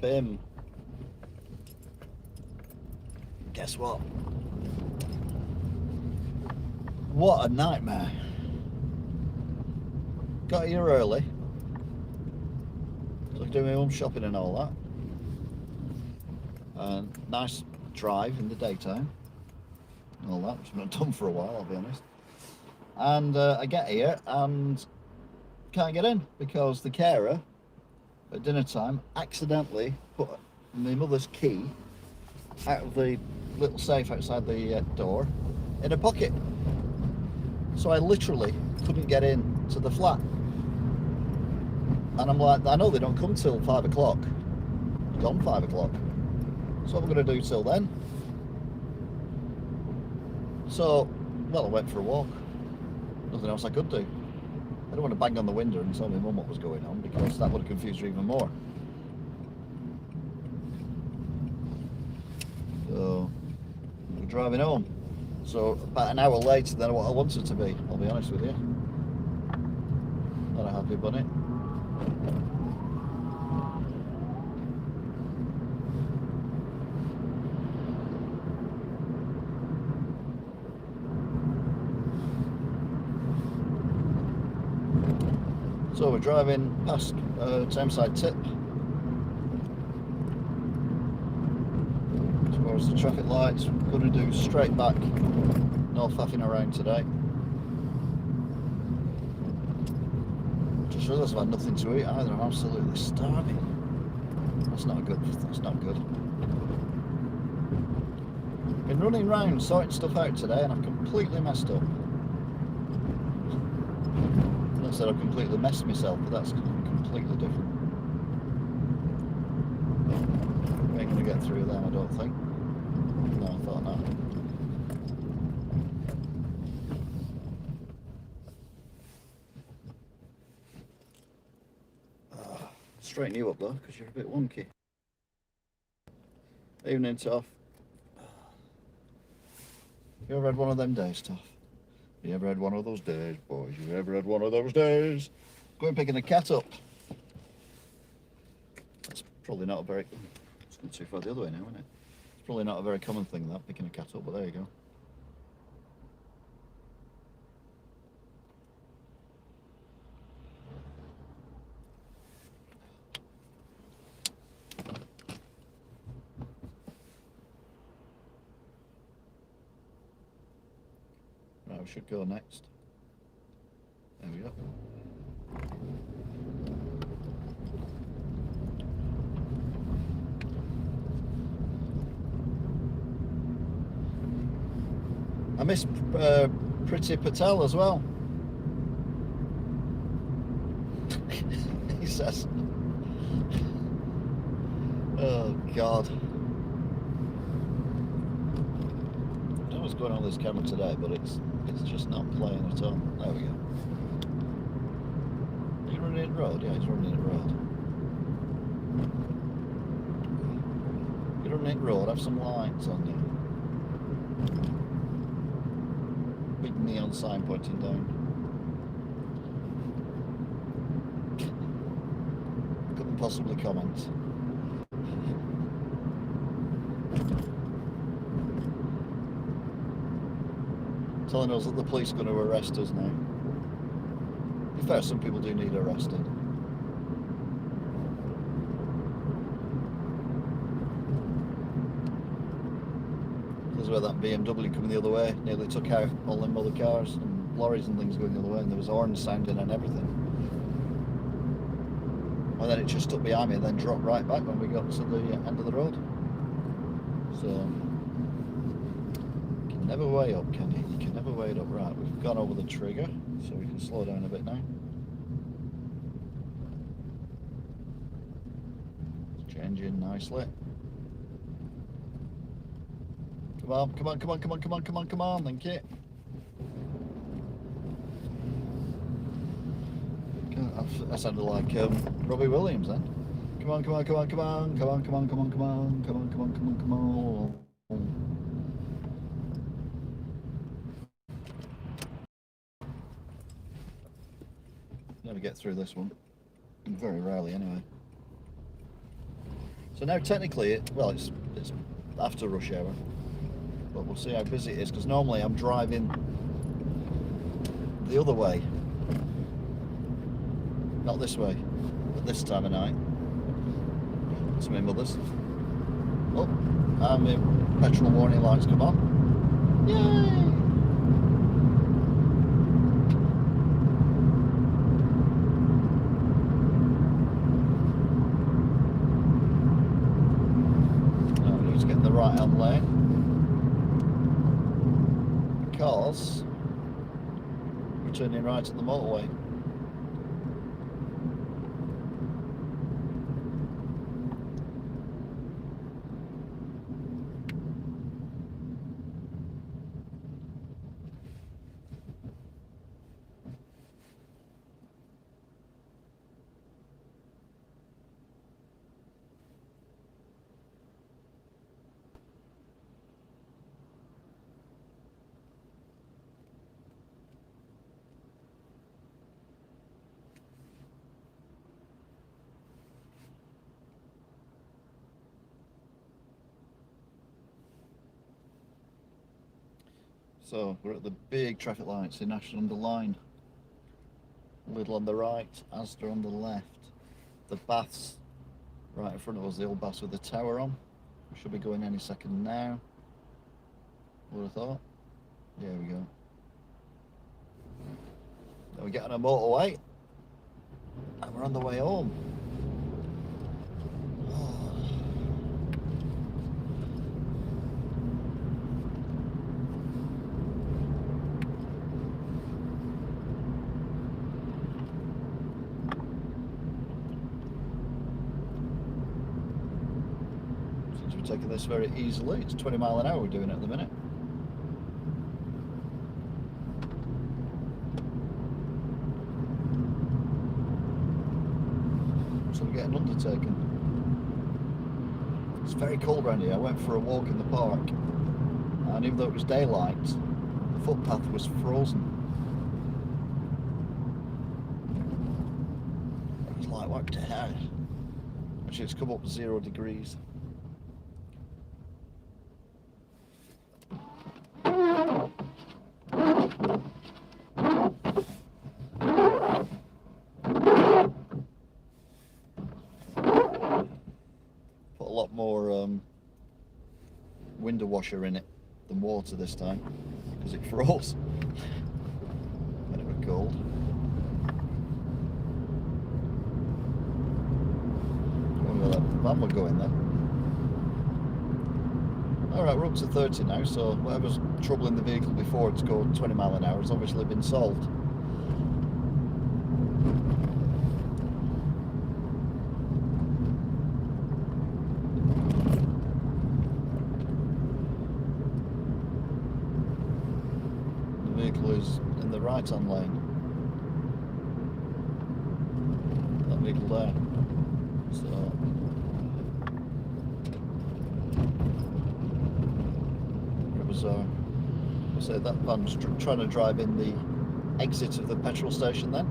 Bim. Guess what? What a nightmare. Got here early. So I could do my own shopping and all that. And nice drive in the daytime. And all that, which I've not done for a while, I'll be honest. And I get here and can't get in because the carer at dinner time accidentally put my mother's key out of the little safe outside the door in her pocket. So I literally couldn't get in to the flat. And I'm like, I know they don't come till 5 o'clock. It's gone 5 o'clock. So what am I going to do till then? So, well, I went for a walk. Nothing else I could do. I don't want to bang on the window and tell my mum what was going on because that would have confused her even more. So, we're driving home. So, about an hour later than what I wanted to be, I'll be honest with you. Not a happy bunny. So we're driving past Tameside Tip towards the traffic lights. We're going to do straight back, no faffing around today. Just realised I've had nothing to eat either. I'm absolutely starving. That's not good. That's not good. Been running around sorting stuff out today and I've completely messed up. I said I've completely messed myself, but that's completely different. We ain't going to get through them, I don't think. No, I thought not. Straighten you up though, because you're a bit wonky. Evening, Toff. You ever had one of them days, Toff? You ever had one of those days, boys? You ever had one of those days? Going picking a cat up. That's probably not a very... It's gone too far the other way now, isn't it? It's probably not a very common thing, that, picking a cat up, but there you go. Right, we should go next. There we go. I miss Pretty Patel as well. He says. Oh God. I don't know what's going on with this camera today, but it's just not playing at all. There we go. Are you running it road? Yeah, he's running it road. You're running it road, have some lights on you. Big neon sign pointing down. Couldn't possibly comment. Telling us that the police are going to arrest us now. To be fair, some people do need arrested. There's where that BMW coming the other way nearly took out all them other cars and lorries and things going the other way, and there was horns sounding and everything. And then it just stuck behind me and then dropped right back when we got to the end of the road. So, you can never weigh up, can you? You can never weigh it up. Right, we've gone over the trigger, so we can slow down a bit now. It's changing nicely. Come on, come on, come on, come on, come on, come on, come on, thank you. That sounded like Robbie Williams then. Come on, come on, come on, come on, come on, come on, come on, come on, come on, come on, come on, come on. Never get through this one. Very rarely anyway. So now technically, well, it's after rush hour, but we'll see how busy it is, because normally I'm driving the other way, not this way, at this time of night. It's my mother's. Oh, and my petrol warning lights come on. Yay! Right hand lane, because we're turning right at the motorway. So we're at the big traffic lights in Ashton under Line. Lidl on the right, Asda on the left. The baths right in front of us, the old baths with the tower on. We should be going any second now. Would have thought. There we go. Then we get on a motorway and we're on the way home. Taking this very easily. It's 20 mile an hour we're doing it at the minute. So we're getting undertaken. It's very cold around here. I went for a walk in the park, and even though it was daylight, the footpath was frozen. It was like, what the hell? Actually, it's come up 0 degrees. Window washer in it than water this time, because it froze when it was cold. I wonder where that van will go in then. Alright, we're up to 30 now, so whatever's troubling the vehicle before it's going 20 mile an hour has obviously been solved. Is in the right hand lane. That vehicle there. So it was I say that van was trying to drive in the exit of the petrol station then,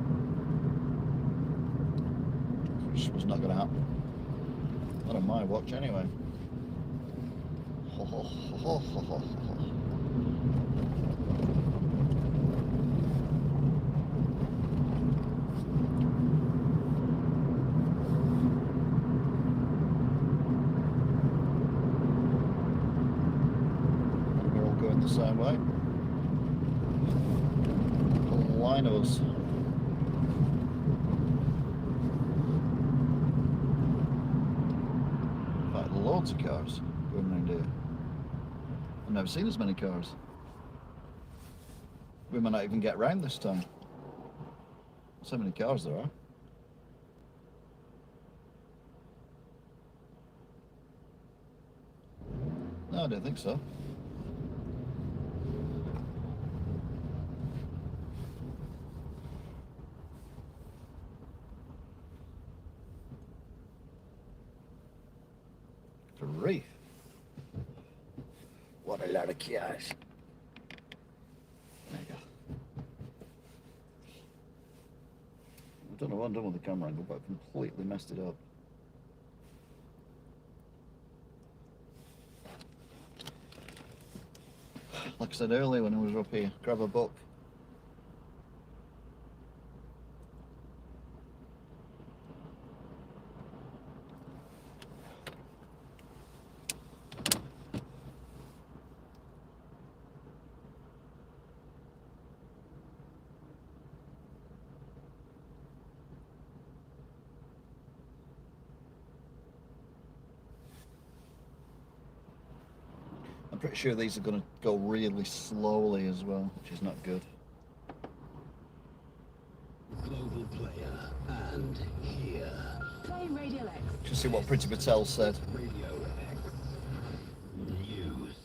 which was not going to happen. Not on my watch anyway. Ho, ho, ho, ho, ho, ho. The same way. A line of us. In fact, loads of cars going around here. I've never seen as many cars. We might not even get round this time. So many cars there are. No, I don't think so. Grief. What a lot of cars. There you go. I don't know what I've done with the camera angle, but I've completely messed it up. like I said earlier when I was up here, grab a book. I'm pretty sure these are going to go really slowly as well, which is not good. Global player and here. Play Radio X. Just see what Priti Patel said. Radio X News.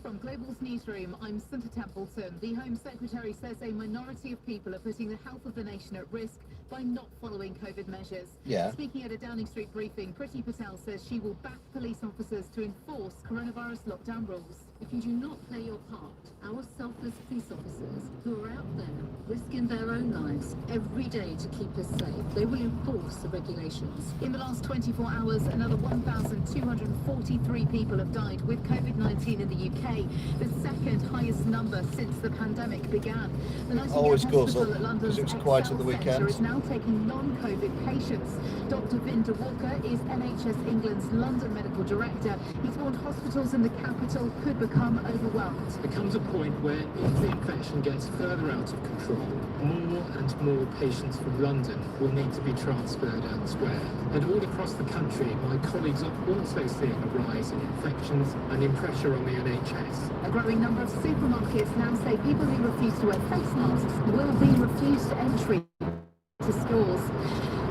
From Global's newsroom, I'm Sunta Templeton. The Home Secretary says a minority of people are putting the health of the nation at risk by not following COVID measures. Yeah. Speaking at a Downing Street briefing, Priti Patel says she will back police officers to enforce coronavirus lockdown rules. If you do not play your part, our selfless police officers who are out there risking their own lives every day to keep us safe, they will enforce the regulations. In the last 24 hours, another 1,243 people have died with COVID-19 in the UK, the second highest number since the pandemic began. The Nightingale Always goes Hospital up, at London's 'cause it was quiet at the Excel weekend. Centre is now taking non-COVID patients. Dr. Vinda Walker is NHS England's London medical director. He's warned hospitals in the capital could become overwhelmed. There comes a point where if the infection gets further out of control, more and more patients from London will need to be transferred elsewhere. And all across the country, my colleagues are also seeing a rise in infections and in pressure on the NHS. A growing number of supermarkets now say people who refuse to wear face masks will be refused entry to stores.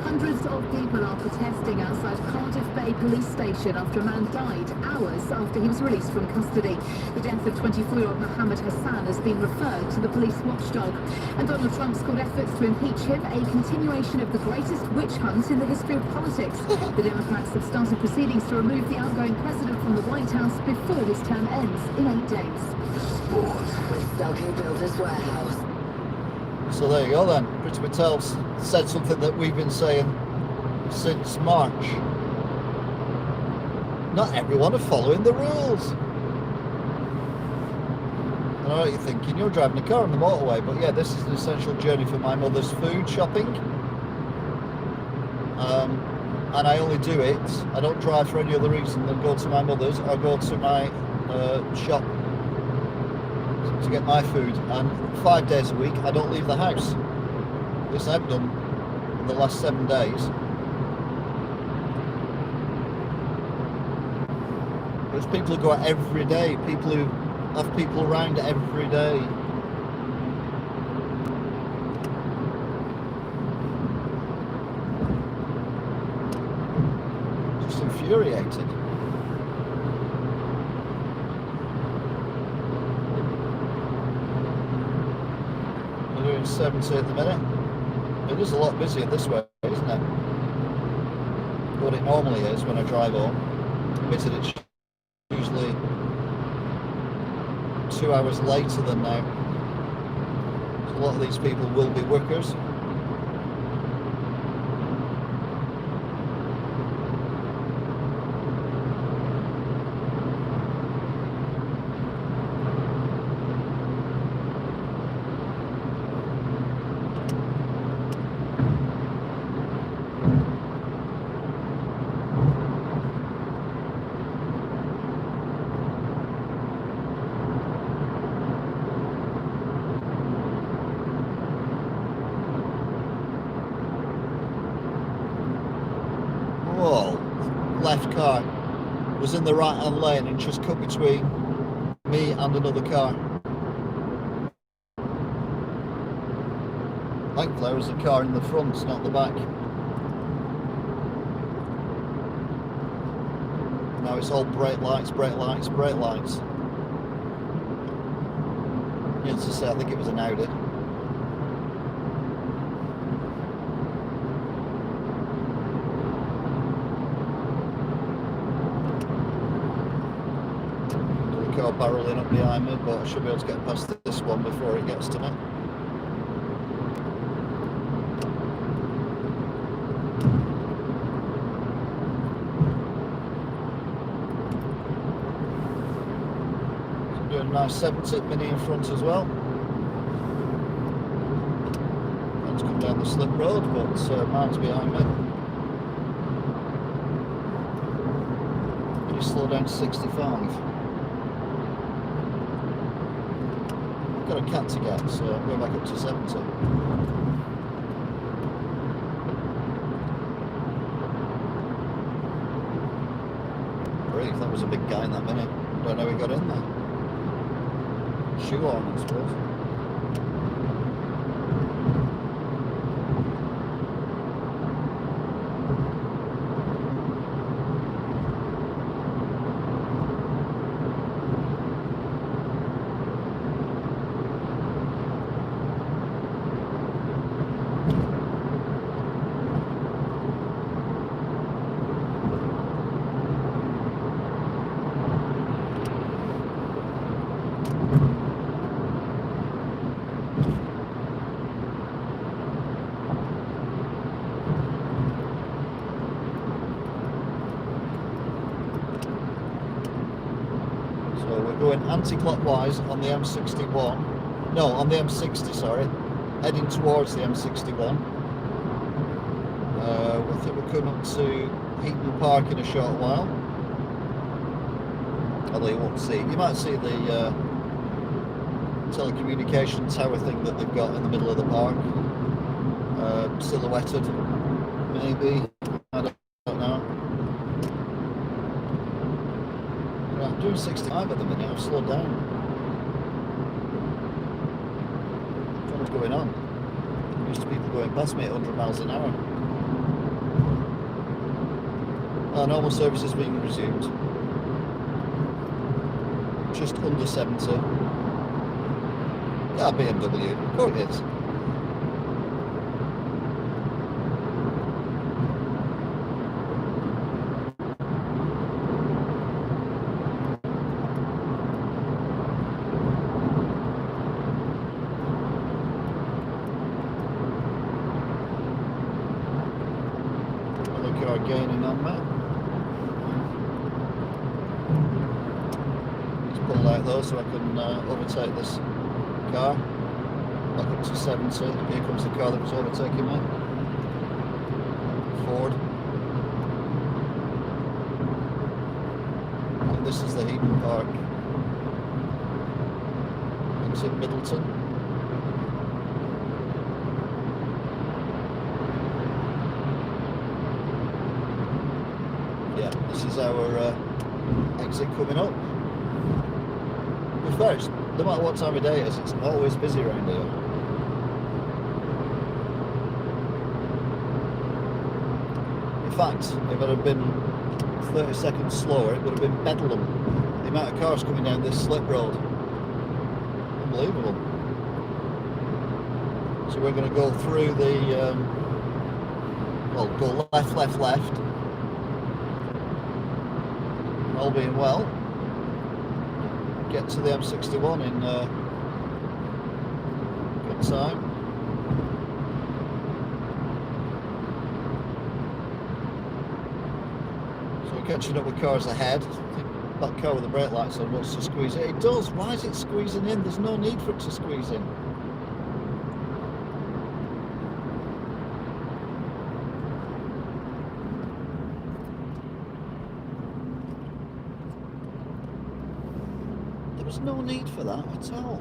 Hundreds of people are protesting outside Cardiff Bay Police Station after a man died hours after he was released from custody. The death of 24-year-old Mohammed Hassan has been referred to the police watchdog. And Donald Trump's called efforts to impeach him a continuation of the greatest witch hunt in the history of politics. The Democrats have started proceedings to remove the outgoing president from the White House before his term ends in 8 days. Sport with Dougie Builders Warehouse. So there you go then. Priti Patel said something that we've been saying since March. Not everyone are following the rules. I know what you're thinking. You're driving a car on the motorway, but yeah, this is an essential journey for my mother's food shopping. And I only do it. I don't drive for any other reason than go to my mother's or go to my shop to get my food, and 5 days a week I don't leave the house. This I've done in the last 7 days. There's people who go out every day, people who have people around every day. Just infuriating. We're doing 70 at the minute. It is a lot busier this way, isn't it? What it normally is when I drive home. Admitted it's usually 2 hours later than now. So a lot of these people will be workers. Left car was in the right hand lane and just cut between me and another car. Thankfully there was a car in the front, not the back. Now it's all brake lights, brake lights, brake lights. Needless to say, I think it was an Audi. Car barreling up behind me, but I should be able to get past this one before it gets to me. So I'm Doing a nice 70 mini in front as well. Let's come down the slip road, but mine's behind me. Really slow down to 65. Got a cat to get, so I'm going back up to 70. Great, that was a big guy in that minute. Don't know how he got in there. Shoe on, I suppose. Going anti-clockwise on the M61, no, on the M60, sorry, heading towards the M61. I think we're coming up to Heaton Park in a short while. Although you won't see, you might see the telecommunication tower thing that they've got in the middle of the park, silhouetted, maybe, I don't know. I'm doing 65 at the minute, I've slowed down. What's going on? There used to be people going past me at 100 miles an hour. Normal service is being resumed. Just under 70. Yeah, BMW, of course it is. Gaining on me. Just pull out though so I can overtake this car. Back up to 70. Here comes the car that was overtaking me. Ford. And this is the Heaton Park. Exit Middleton. This is our exit coming up. But first, no matter what time of day it is, it's always busy around here. In fact, if it had been 30 seconds slower, it would have been bedlam. The amount of cars coming down this slip road. Unbelievable. So we're going to go through the, well, go left, left, left. All being well, get to the M61 in good time. So we're catching up with cars ahead. I think that car with the brake lights on wants to squeeze it. It does. Why is it squeezing in? There's no need for it to squeeze in. There's no need for that at all.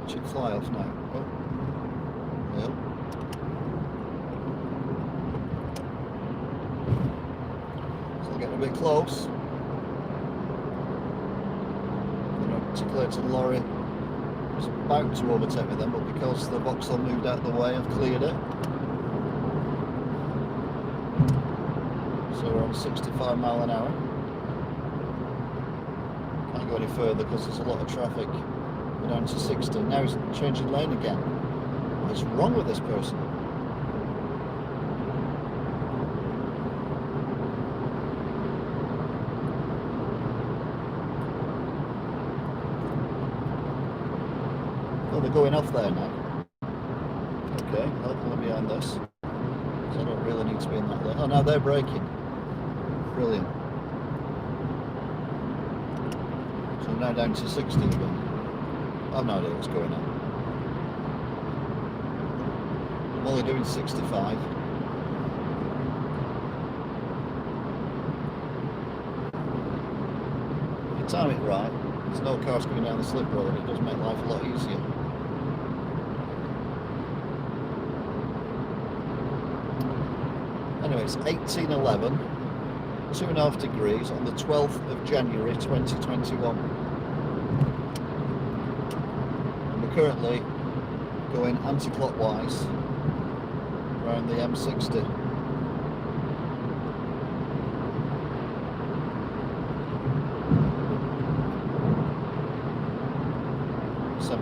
Should fly off now. Oh. Yep. Getting a bit close. Articulated lorry. I was about to overtake me then, but because the Vauxhall moved out of the way, I've cleared it. So we're on 65 mile an hour. Can't go any further because there's a lot of traffic. We're down to 60. Now he's changing lane again. What's wrong with this person? they're going off there now. Okay, hopefully behind this. So I don't really need to be in that lane. Oh, now they're braking. Brilliant. So I'm now down to 60 again. I've no idea what's going on. I'm only doing 65. If you time it right, there's no cars coming down the slip road, it does make life a lot easier. Anyway, it's 18:11, 2.5 degrees on the 12th of January 2021. And we're currently going anti-clockwise around the M60.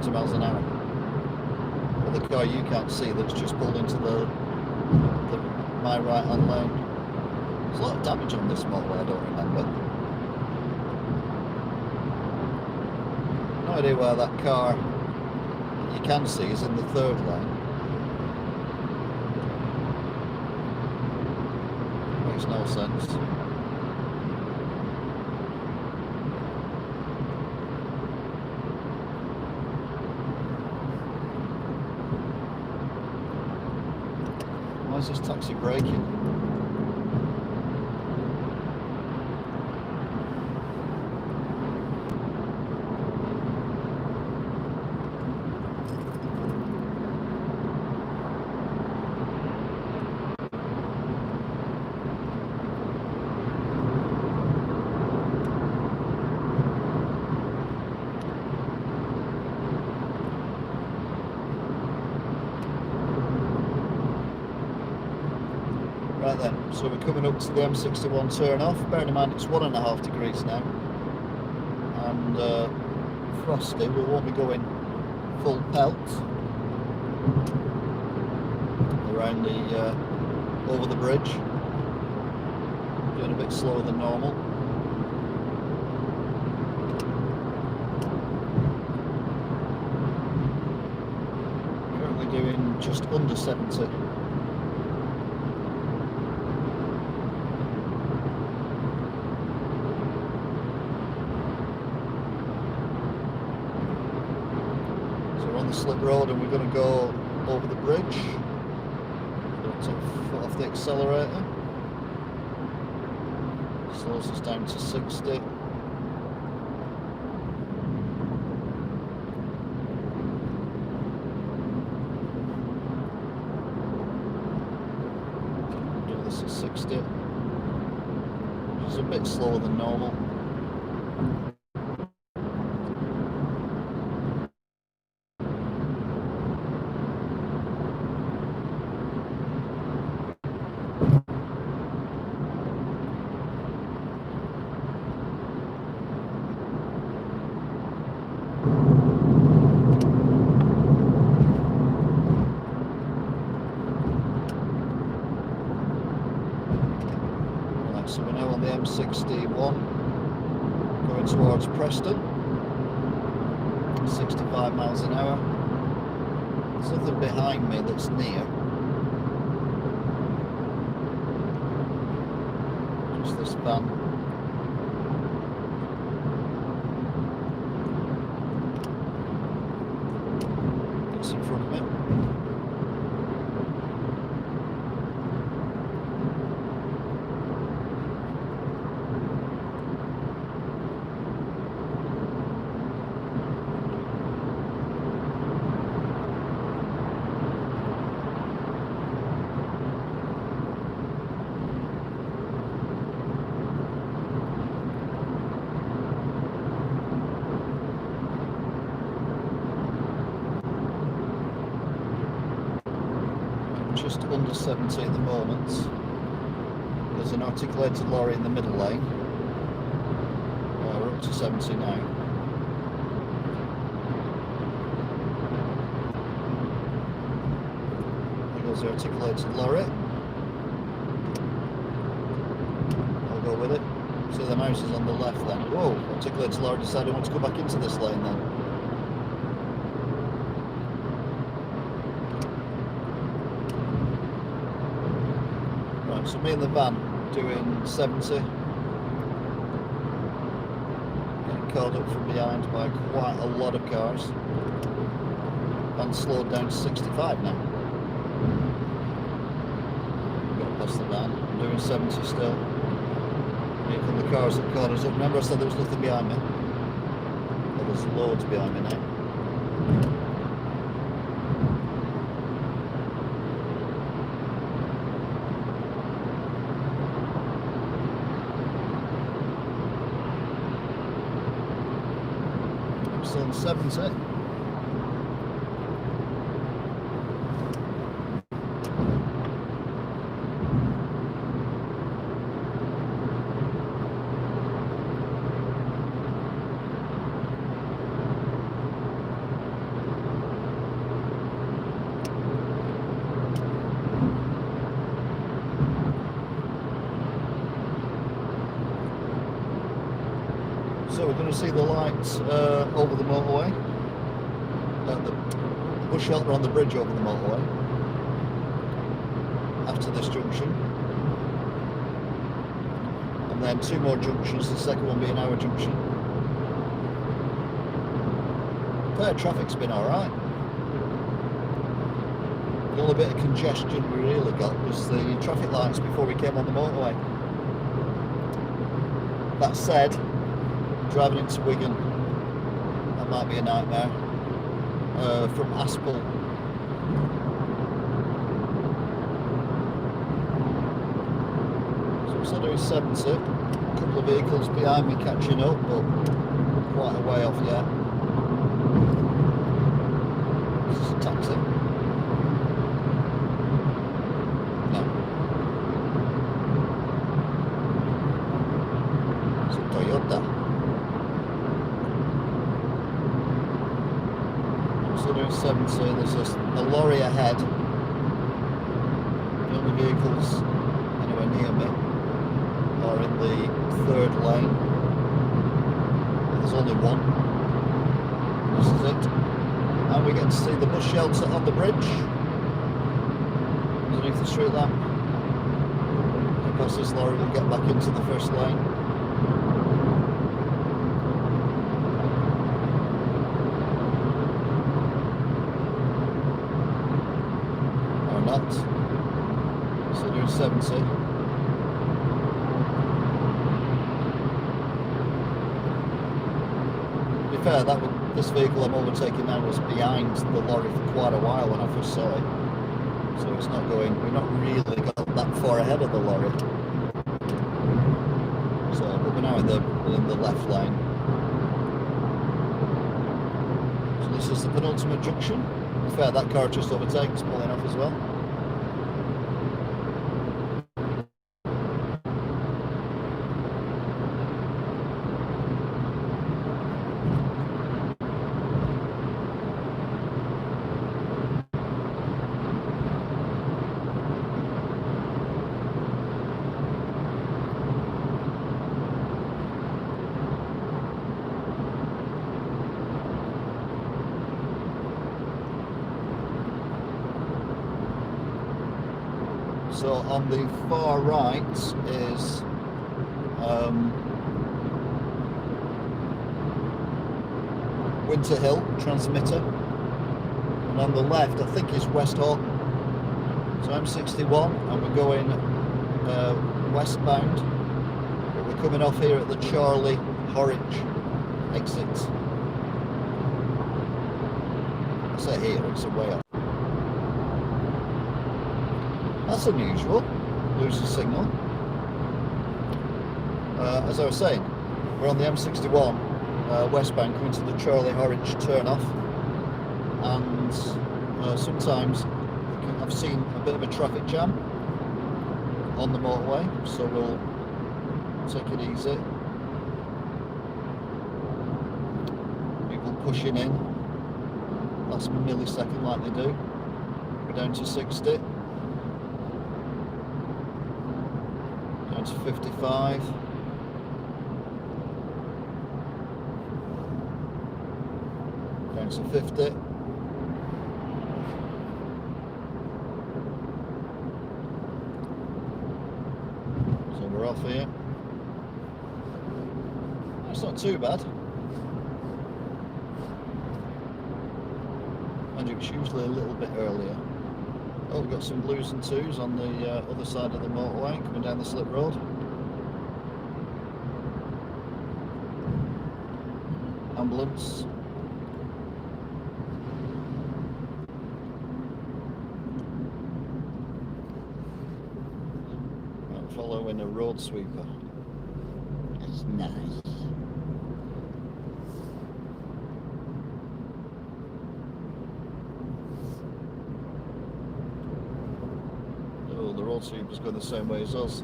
Miles an hour. But the car you can't see that's just pulled into my right hand lane. There's a lot of damage on this motorway, I don't remember. No idea where that car that you can see is in the third lane. Makes no sense. Why is this taxi braking? Right then, so we're coming up to the M61 turn off. Bearing in mind it's 1.5 degrees now, and frosty. We won't be going full pelt around the over the bridge. Doing a bit slower than normal. Currently doing just under 70. The slip road, and we're going to go over the bridge. Going to take foot off the accelerator. Slows us down to 60. Do this at 60, which is a bit slower than normal. So we're now on the M61 going towards Preston, 65 miles an hour. There's nothing behind me that's near, just this van. It's in front of me. Just under 70 at the moment. There's an articulated lorry in the middle lane. We're up to 70 now. There goes the articulated lorry. I'll go with it. See the mouse is on the left then. Whoa, articulated lorry decided I want to go back into this lane then. So me and the van doing 70. Getting caught up from behind by quite a lot of cars. And slowed down to 65 now. Got past the van. I'm doing 70 still. Here come the cars that caught us up. Remember I said there was nothing behind me? Well, there's loads behind me now. I'm still on 70. So we're going to see the lights over the motorway, the bush shelter on the bridge over the motorway after this junction, and then 2 more junctions, the second one being our junction. Fair traffic's been alright. The only bit of congestion we really got was the traffic lights before we came on the motorway. That said, driving into Wigan, that might be a nightmare. From Aspel, so we're still doing 70. A couple of vehicles behind me catching up, but quite a way off yet. Is this a taxi? No. It's a Toyota. Doing 70, there's a lorry ahead. The only vehicles anywhere near me are in the 3rd lane. There's only one. This is it. And we get to see the bus shelter on the bridge underneath the street lamp. Across this lorry, we'll get back into the 1st lane. Not. So doing 70. To be fair, this vehicle I'm overtaking now was behind the lorry for quite a while when I first saw it. So it's not going, we're not really got that far ahead of the lorry. So but we're now in the left lane. So this is the penultimate junction. To be fair, that car just overtakes, pulling off as well. So on the far right is Winter Hill transmitter, and on the left I think is West Hall. So I'm 61 and we're going westbound, but we're coming off here at the Charlie Horwich exit. I say here, it's a way up. That's unusual, lose the signal. As I was saying, we're on the M61 westbound coming to the Charlie Horwich turn-off, and sometimes I've seen a bit of a traffic jam on the motorway, so we'll take it easy. People pushing in, that's a millisecond like they do. We're down to 60. Down to 55. Down to 50. we're off here. It's not too bad. And it's usually a little bit earlier. Oh, we've got some blues and twos on the other side of the motorway, coming down the slip road. Ambulance. I'm following a road sweeper. That's nice. Oh, the road sweeper's going the same way as us,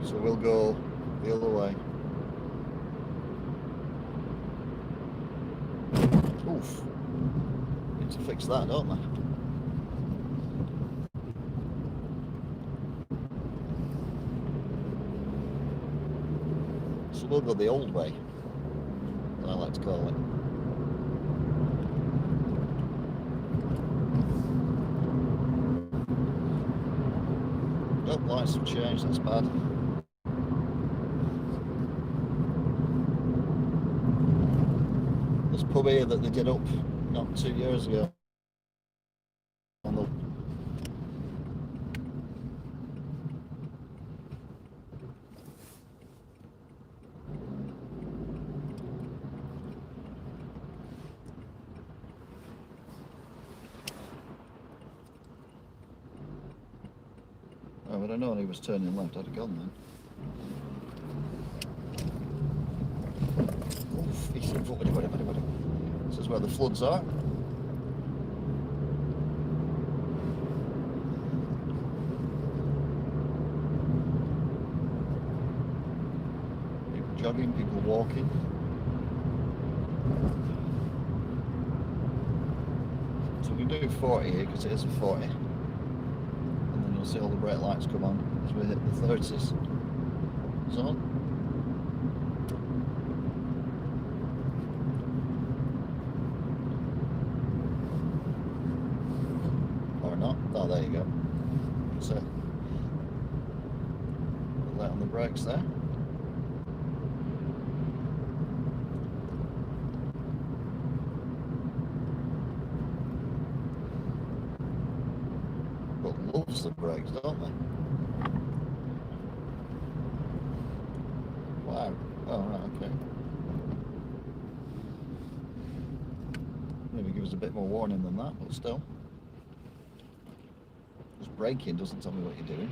so we'll go the other way. Oof. Need to fix that, don't they? So we'll go the old way, as I like to call it. Oh, lights have changed, that's bad. This pub here that they did up not 2 years ago. On the Oh, but I know he was turning left, I'd have gone then. Oof, this is where the floods are. People jogging, people walking. So we can do 40 here because it is a 40. See all the brake lights come on as we hit the 30s zone. Or not. Oh, there you go. So, light on the brakes there. Loves the brakes, don't they? Wow. Oh, right, okay. Maybe give us a bit more warning than that, but still. Just braking doesn't tell me what you're doing.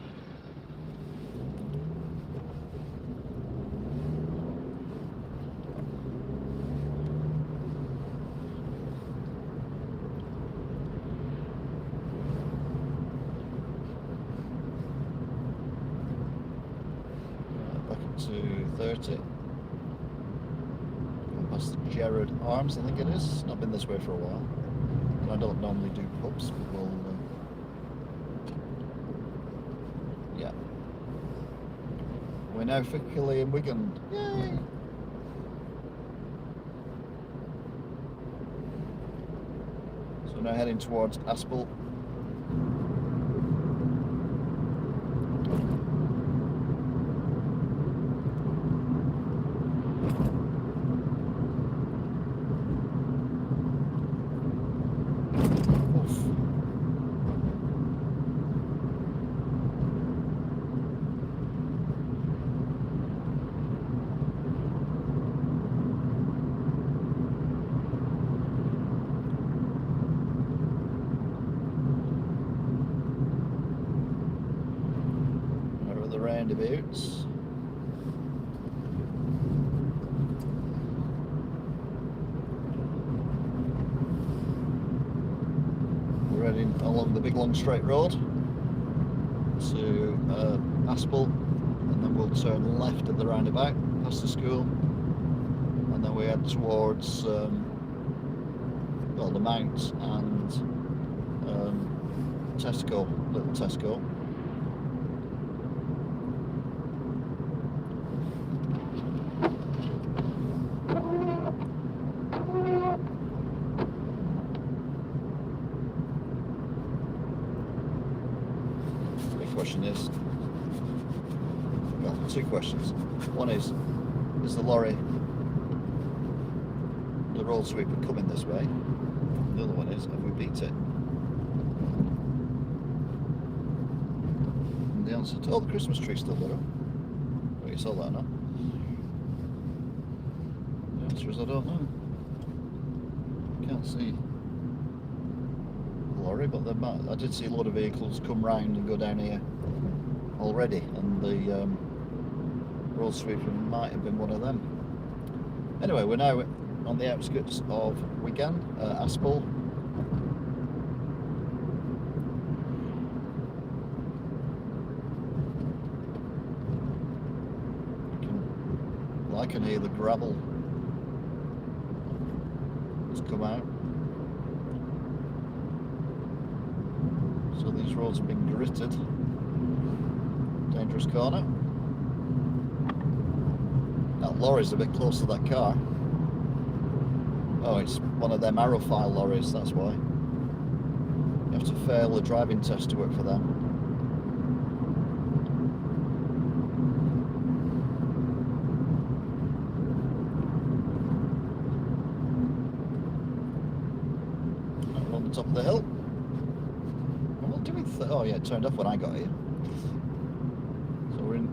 To 30. Going past the Gerard Arms, I think it is. Not been this way for a while. And I don't normally do pubs, but we'll. Yeah. We're now officially in Wigan. Yay! So now heading towards Aspel. Roundabouts. We're heading along the big long straight road to Aspel, and then we'll turn left at the roundabout past the school, and then we head towards well, the Mount and Tesco, little Tesco. Question is, well, two questions. One is the lorry, the road sweeper coming this way? The other one is, have we beat it? And the answer to, oh, the Christmas tree's still lit up. Oh, you saw that or not? The answer is, I don't know. Can't see the lorry, but there might, I did see a lot of vehicles come round and go down here already, and the road sweeper might have been one of them. Anyway, we're now on the outskirts of Wigan, Aspel. I can hear the gravel has come out. So these roads have been gritted. Dangerous corner. That lorry's a bit close to that car. Oh, it's one of them Aerophile lorries, that's why. You have to fail a driving test to work for them. We're on the top of the hill. What do we oh yeah, it turned off when I got here. So we're in.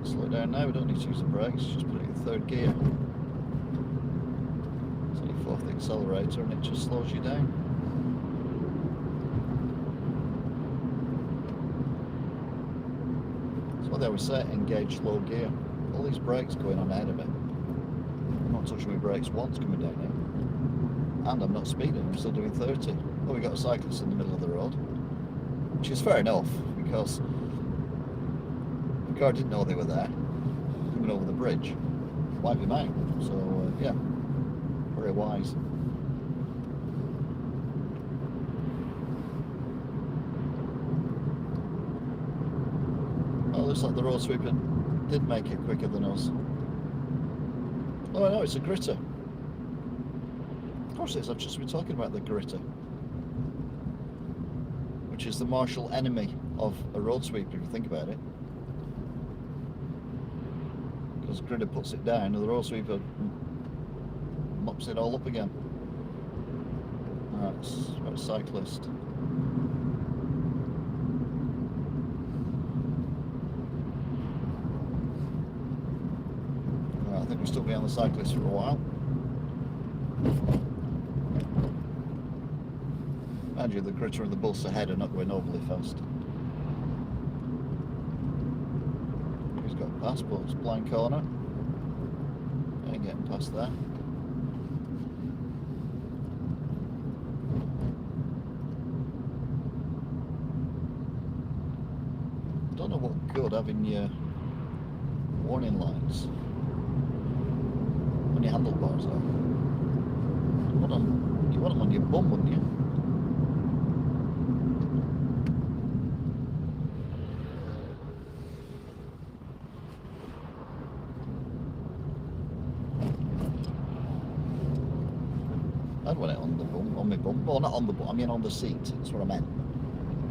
Slow down now, we don't need to use the brakes, just put it in third gear. It's only fourth the accelerator and it just slows you down. That's what they always say, engage low gear. All these brakes going on ahead of me. I'm not touching my brakes once coming down here. And I'm not speeding, I'm still doing 30. Oh, we got a cyclist in the middle of the road. Which is fair enough, because the car didn't know they were there, coming over the bridge, wipe him out. So yeah, very wise. Well, looks like the road sweeper did make it quicker than us. Oh no, it's a gritter. Of course it is, I've just been talking about the gritter, which is the martial enemy of a road sweeper if you think about it. Because the gritter puts it down and the road sweeper mops it all up again. Right, it's cyclist. Right, I think we'll still be on the cyclist for a while. Mind you, the gritter and the bus ahead are not going overly fast. He's got passports, blind corner. Ain't getting past that. Don't know what good having your warning lights on your handlebars are. You want them on your bum, wouldn't you? I'd want it on the bum, on my bum. Well, not on the bum, I mean on the seat. That's what I meant.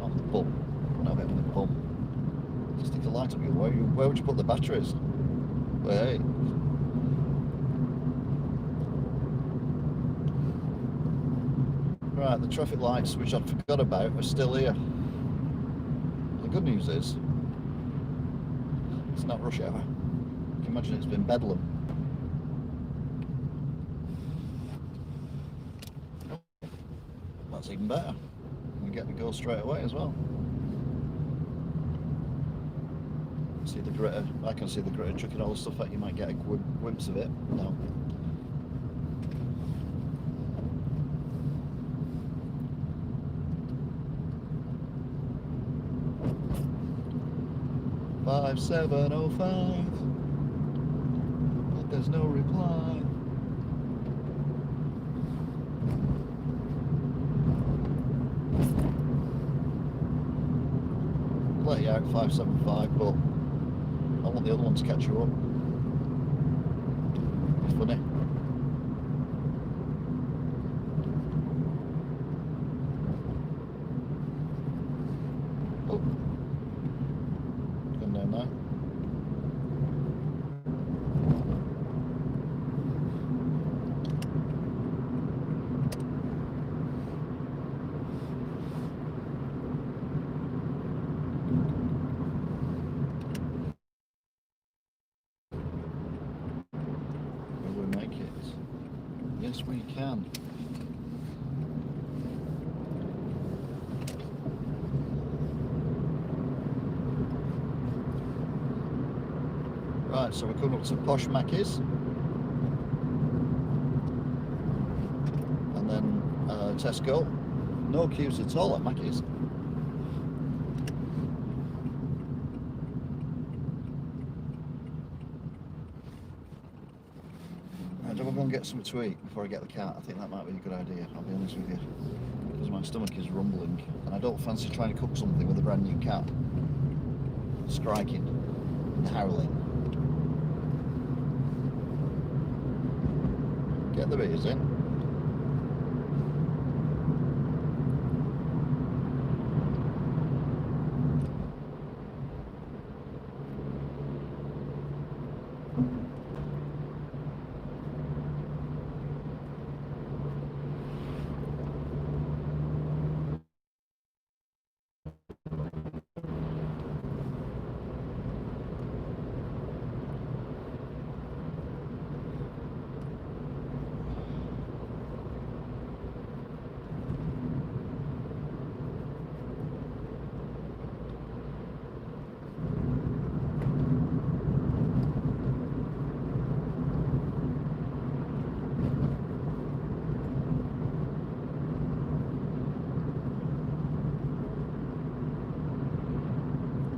On the bum. I wouldn't have it on the bum. Just stick a light up your way. Where would you put the batteries? Well, hey. Right, the traffic lights, which I'd forgot about, are still here. The good news is, it's not rush hour. You can imagine it's been bedlam. That's even better. We get to go straight away as well. See the gritter. I can see the gritter chucking all the stuff out. You might get a glimpse of it. No. Five 705. But there's no reply. Let you out 575, but I want the other one to catch you up. It's funny. Oh, gone down that. Will we make it? Yes, we can. Right, so we're coming up to Posh Mackey's. And then Tesco. No queues at all at Mackey's. Right, do I go and get something to eat before I get the cat? I think that might be a good idea, I'll be honest with you. Because my stomach is rumbling. And I don't fancy trying to cook something with a brand new cat. Striking and howling. Get the beers in.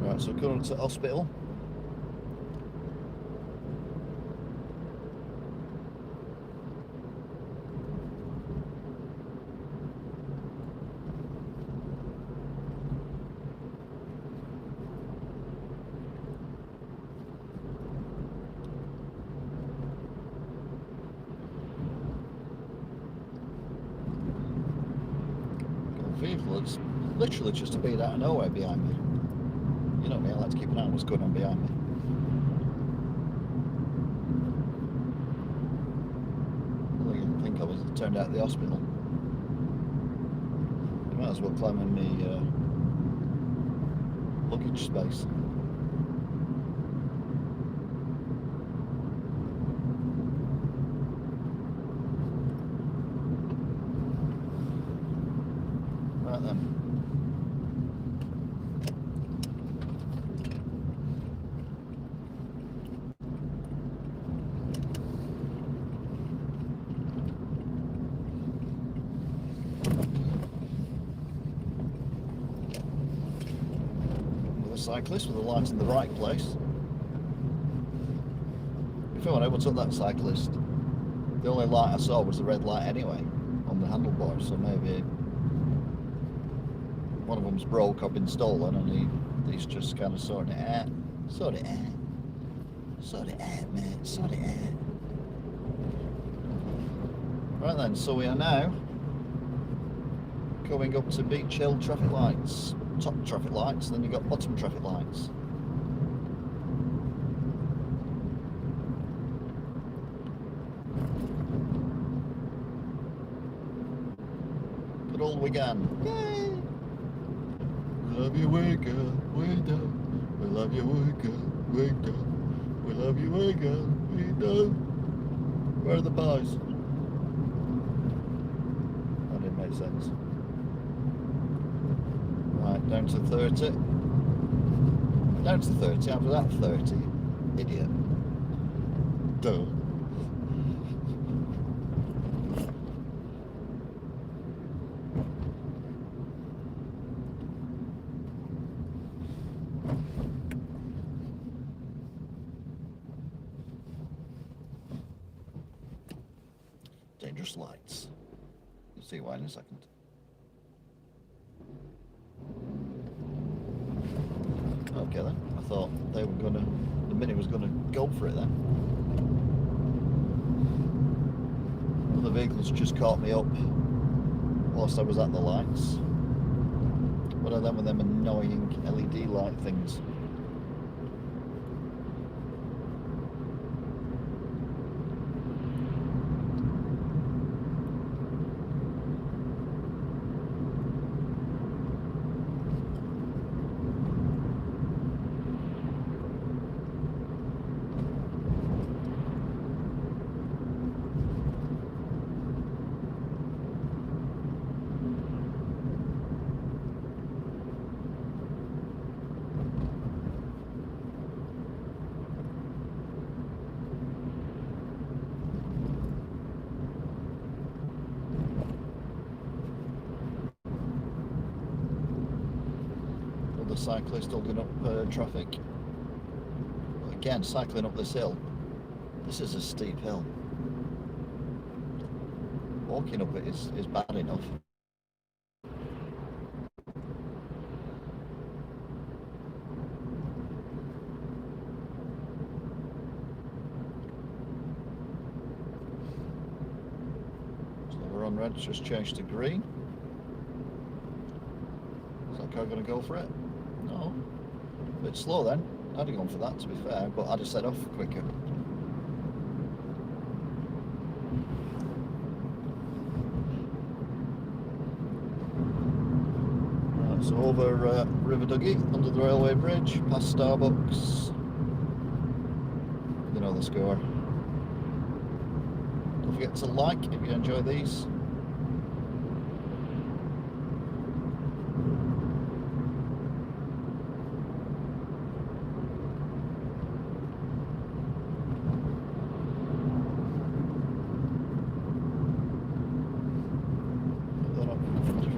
Right, so going to hospital. Vehicle is literally just a bit out of nowhere behind me. You know me, I like to keep an eye on what's going on behind me. All you can think of is it turned out at the hospital. You might as well climb in the luggage space. Right then. Cyclist with the light in the right place. Before I overtook that cyclist, the only light I saw was the red light anyway on the handlebar, so maybe one of them's broke or been stolen and he's just kind of sorting it out. Sort it out. Sort it out, mate. Sort it out. Right then, so we are now going up to Beach Hill traffic lights. Top traffic lights, then you've got bottom traffic lights. Good old Wigan. Yay! We love you, Wigan, Wigan. We love you, Wigan, Wigan. We love you, Wigan, Wigan. Where are the pies? That didn't make sense. Right, down to 30. Down to 30, after that 30. Idiot. Duh. Dangerous lights. You'll see why in a second. Okay then, I thought they were gonna, the Mini was gonna go for it then. The vehicles just caught me up whilst I was at the lights. What are them with them annoying LED light things? The cyclist holding up traffic. But again, cycling up this hill. This is a steep hill. Walking up it is bad enough. So we're on red, just changed to green. Is that car going to go for it? No. A bit slow then. I'd have gone for that, to be fair, but I'd have set off quicker. Right, so over River Duggy, under the railway bridge, past Starbucks. You know the score. Don't forget to like if you enjoy these.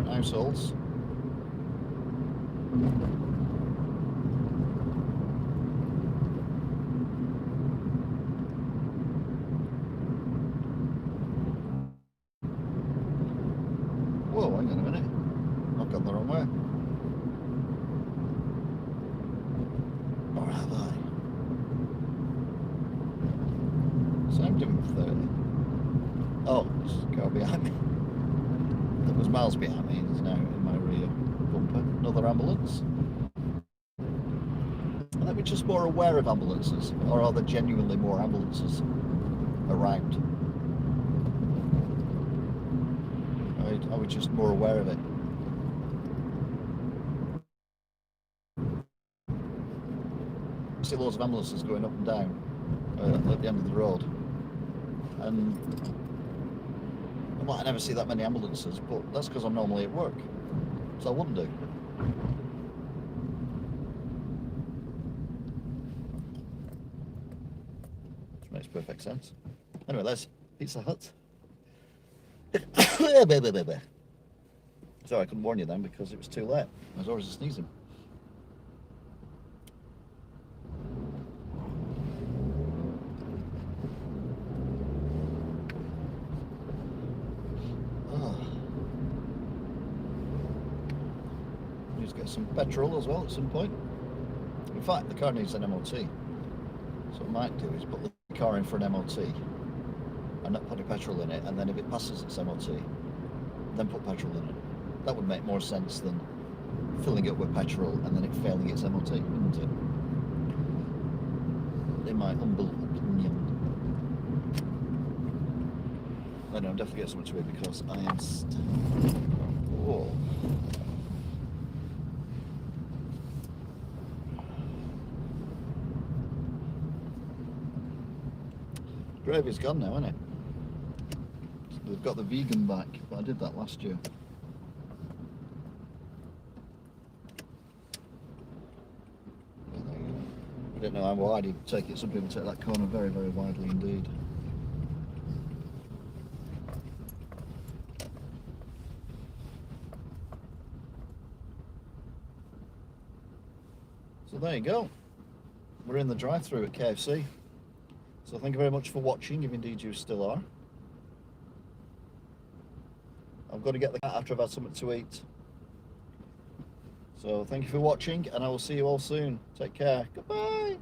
Households. Whoa, hang on a minute. I've gone the wrong way. Or have I? So I'm doing 30. Oh, there's a car behind me. That was miles behind me, is now in my rear bumper. Another ambulance. Are we just more aware of ambulances, or are there genuinely more ambulances around? Are we just more aware of it? I see loads of ambulances going up and down at the end of the road, and I never see that many ambulances, but that's because I'm normally at work, so I wouldn't do. Which makes perfect sense. Anyway, there's Pizza Hut. Sorry, I couldn't warn you then because it was too late. I was already sneezing. Get some petrol as well at some point. In fact, the car needs an MOT. So what I might do is put the car in for an MOT and not put any petrol in it, and then if it passes its MOT, then put petrol in it. That would make more sense than filling it with petrol and then it failing its MOT, wouldn't it? In my humble opinion. I know, I'm definitely getting something to eat because I am whoa. Gravy's gone now, isn't it? They've got the vegan back, but I did that last year. I don't know how wide he'd take it. Some people take that corner very, very widely indeed. So there you go. We're in the drive-thru at KFC. So thank you very much for watching, if indeed you still are. I'm going to get the cat after I've had something to eat. So thank you for watching, and I will see you all soon. Take care. Goodbye.